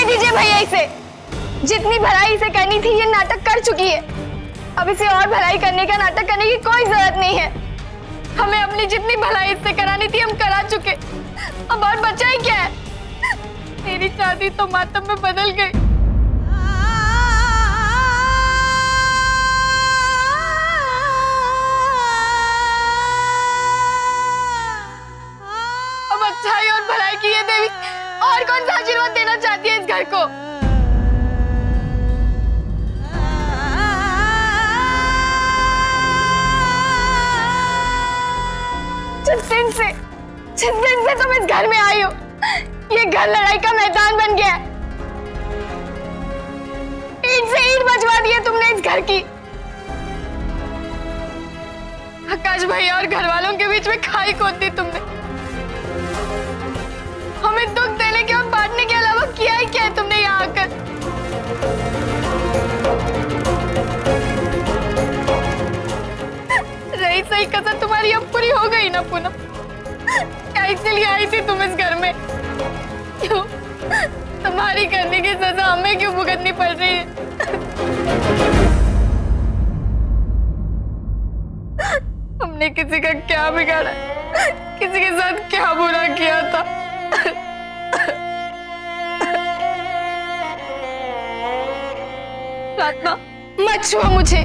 दीजिए भैया इसे। जितनी भलाई इसे करनी थी ये नाटक कर चुकी है। अब इसे और भलाई करने का नाटक करने की कोई जरूरत नहीं है। हमें अपनी जितनी भलाई इससे करानी थी हम करा चुके। अब और बचा ही क्या है? मेरी शादी तो मातम में बदल गई। अब अच्छाई और भलाई की ये देवी और कौन सा आशीर्वाद देना चाहती है इस घर को? जिस दिन से तुम इस घर में आई हो, ये घर लड़ाई का मैदान बन गया है। ईंट से ईंट बजवा दी है तुमने इस घर की। आकाश भैया और घर वालों के बीच में खाई खोद दी तुमने। हमें दुख देने के और बांटने के अलावा किया ही क्या है तुमने यहाँ आकर? रही सही कसर तुम्हारी अब पूरी हो गई ना पूनम? क्या इसलिए आई थी तुम इस घर में? क्यों तुम्हारी करने की सजा हमें क्यों भुगतनी पड़ रही है? हमने किसी का क्या बिगाड़ा? किसी के साथ क्या बुरा किया था? प्रार्थना मत छुओ मुझे।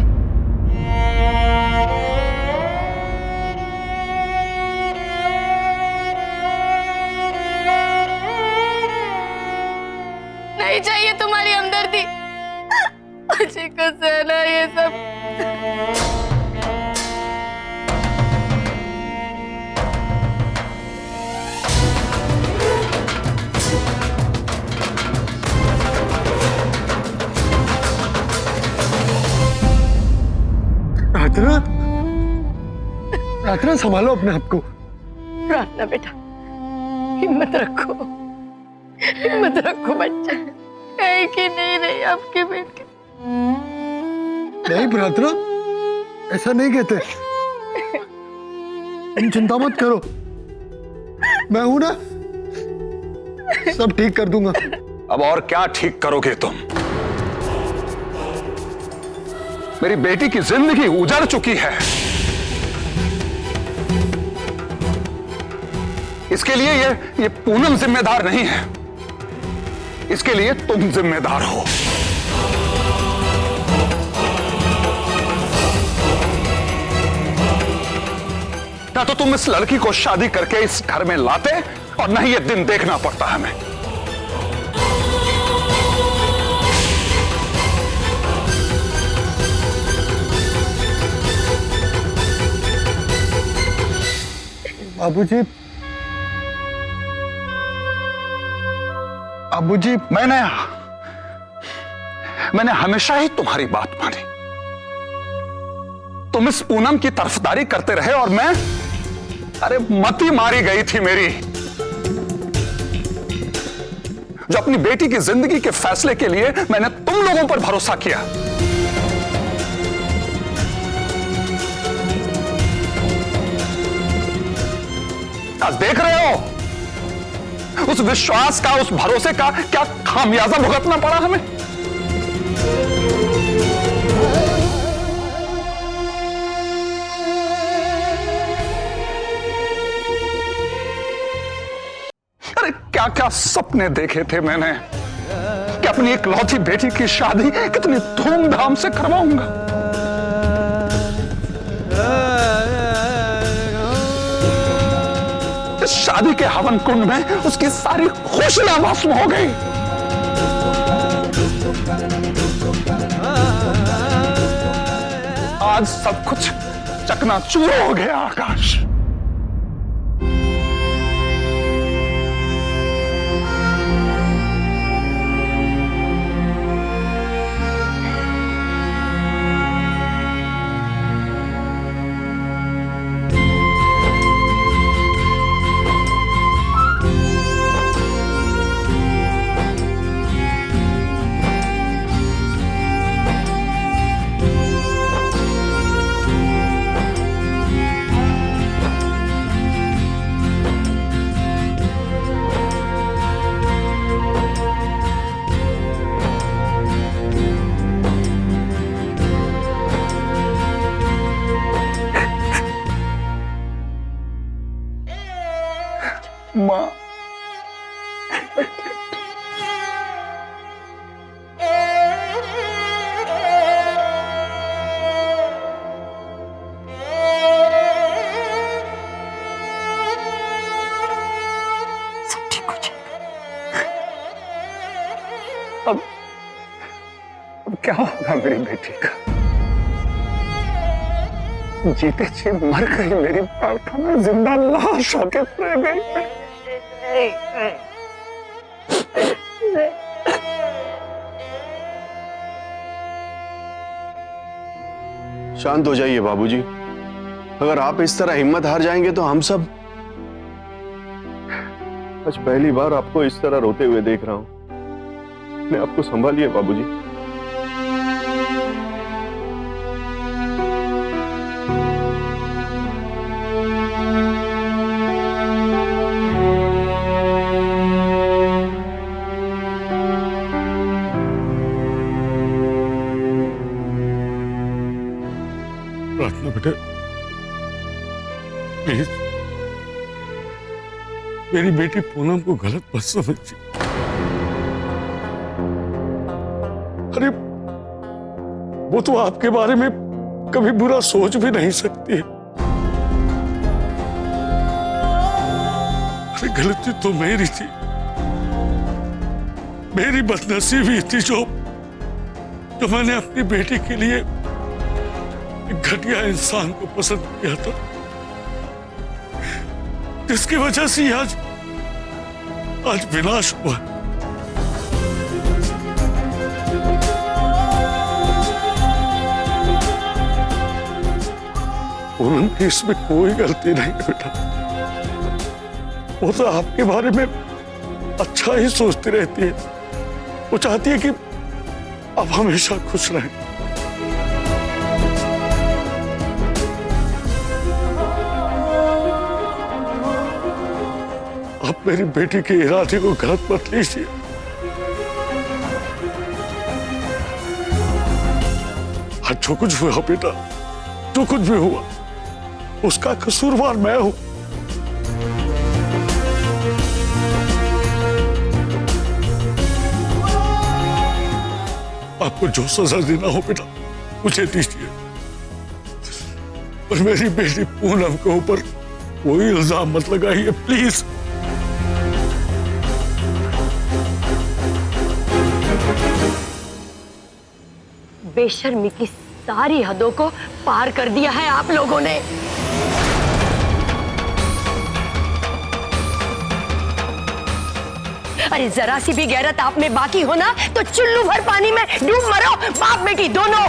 नहीं चाहिए तुम्हारी हमदर्दी। मुझे को सहना ये सब। प्रार्थना, प्रार्थना संभालो अपने आप को। प्रार्थना बेटा हिम्मत रखो, हिम्मत रखो बच्चा। है कि नहीं रही आपके बेटे? नहीं प्रार्थना, ऐसा नहीं कहते। तुम चिंता मत करो, मैं हूं ना, सब ठीक कर दूंगा। अब और क्या ठीक करोगे तुम? मेरी बेटी की जिंदगी उजड़ चुकी है। इसके लिए ये पूनम जिम्मेदार नहीं है, इसके लिए तुम जिम्मेदार हो। ना तो तुम इस लड़की को शादी करके इस घर में लाते और ना ही ये दिन देखना पड़ता हमें। बाबूजी, बाबूजी, मैंने हमेशा ही तुम्हारी बात मानी। तुम इस पूनम की तरफदारी करते रहे और मैं, अरे मती मारी गई थी मेरी, जो अपनी बेटी की जिंदगी के फैसले के लिए मैंने तुम लोगों पर भरोसा किया। आज देख रहे हो उस विश्वास का, उस भरोसे का क्या खामियाजा भुगतना पड़ा हमें। अरे क्या क्या सपने देखे थे मैंने कि अपनी इकलौती बेटी की शादी कितनी धूमधाम से करवाऊंगा। इस शादी के हवन कुंड में उसकी सारी खुशियां भस्म हो गई। आज सब कुछ चकनाचूर हो गया आकाश। सब ठीक हो जाएगा। अब क्या होगा मेरी बेटी का? जीते जी मर गई मेरी प्रार्थना, जिंदा लाश होके रह गई। शांत हो जाइए बाबूजी। अगर आप इस तरह हिम्मत हार जाएंगे तो हम सब। आज पहली बार आपको इस तरह रोते हुए देख रहा हूं। अपने आपको संभालिए बाबूजी। प्रार्थना बेटा, प्लीज मेरी बेटी पूनम को गलत मत समझिए। अरे वो तो आपके बारे में कभी बुरा सोच भी नहीं सकती है। अरे गलती तो मेरी थी, मेरी बदनसीबी थी जो मैंने अपनी बेटी के लिए एक घटिया इंसान को पसंद किया था, जिसकी वजह से आज विनाश हुआ। पूनम की इसमें कोई गलती नहीं है बेटा। वो तो आपके बारे में अच्छा ही सोचती रहती है। वो चाहती है कि आप हमेशा खुश रहें। आप मेरी बेटी के इरादे को गलत मत लीजिए। आज जो कुछ हुआ बेटा, जो कुछ भी हुआ, उसका कसूरवार मैं हूं। आपको जो सजा देना हो बेटा मुझे दीजिए, और मेरी बेटी पूनम के ऊपर कोई इल्जाम मत लगाइए प्लीज। बेशर्मी की सारी हदों को पार कर दिया है आप लोगों ने। अरे जरा सी भी गैरत आप में बाकी हो ना तो चुल्लू भर पानी में डूब मरो, बाप बेटी दोनों।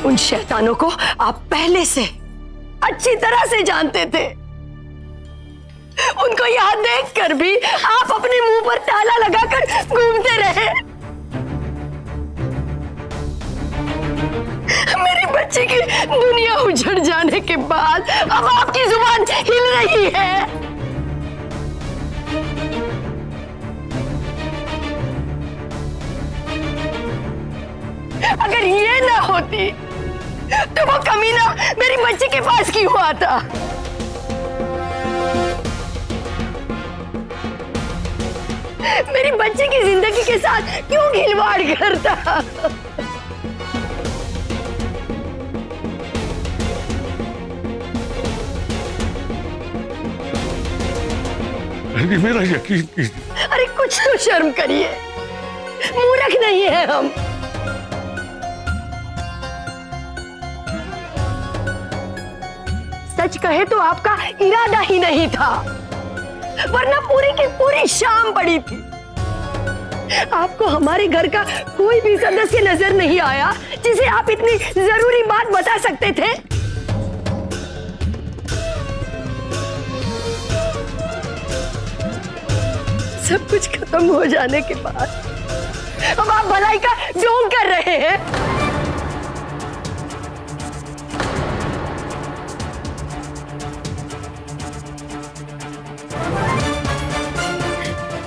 उन शैतानों को आप पहले से अच्छी तरह से जानते थे। उनको यहां देखकर भी आप अपने मुंह पर ताला लगाकर घूमते रहे। मेरी बच्ची की दुनिया उजड़ जाने के बाद अब आपकी जुबान हिल रही है। अगर ये ना होती तो वो कमीना मेरी बच्ची के पास क्यों आता? मेरी बच्ची की जिंदगी के साथ क्यों खिलवाड़ करता? मेरा यकीन कीजिए। अरे कुछ तो शर्म करिए, मूर्ख नहीं है हम। सच कहे तो आपका इरादा ही नहीं था, वरना पूरी की पूरी शाम पड़ी थी। आपको हमारे घर का कोई भी सदस्य नजर नहीं आया जिसे आप इतनी जरूरी बात बता सकते थे। सब कुछ खत्म हो जाने के बाद अब आप भलाई का ढोंग कर रहे हैं।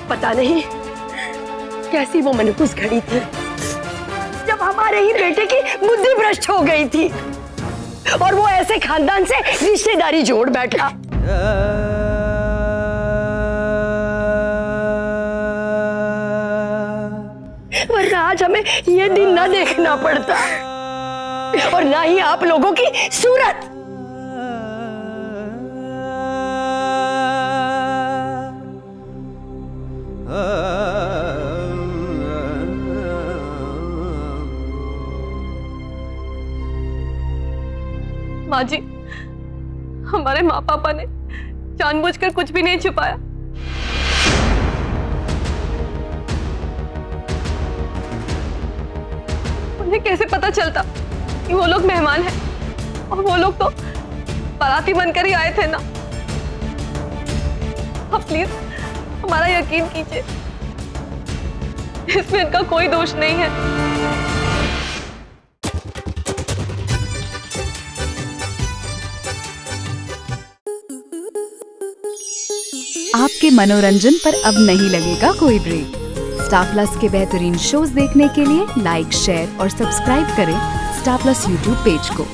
पता नहीं कैसी वो मनहूस घड़ी थी जब हमारे ही बेटे की बुद्धि भ्रष्ट हो गई थी और वो ऐसे खानदान से रिश्तेदारी जोड़ बैठा। वरना आज हमें ये दिन ना देखना पड़ता और ना ही आप लोगों की सूरत। माँ जी, हमारे माँ पापा ने जानबूझकर कुछ भी नहीं छुपाया। उन्हें कैसे पता चलता कि वो लोग मेहमान हैं और वो लोग तो बाराती बनकर ही आए थे ना। अब प्लीज हमारा यकीन कीजिए, इसमें इनका कोई दोष नहीं है। आपके मनोरंजन पर अब नहीं लगेगा कोई ब्रेक। स्टार प्लस के बेहतरीन शोज देखने के लिए लाइक, शेयर और सब्सक्राइब करें स्टार प्लस यूट्यूब पेज को।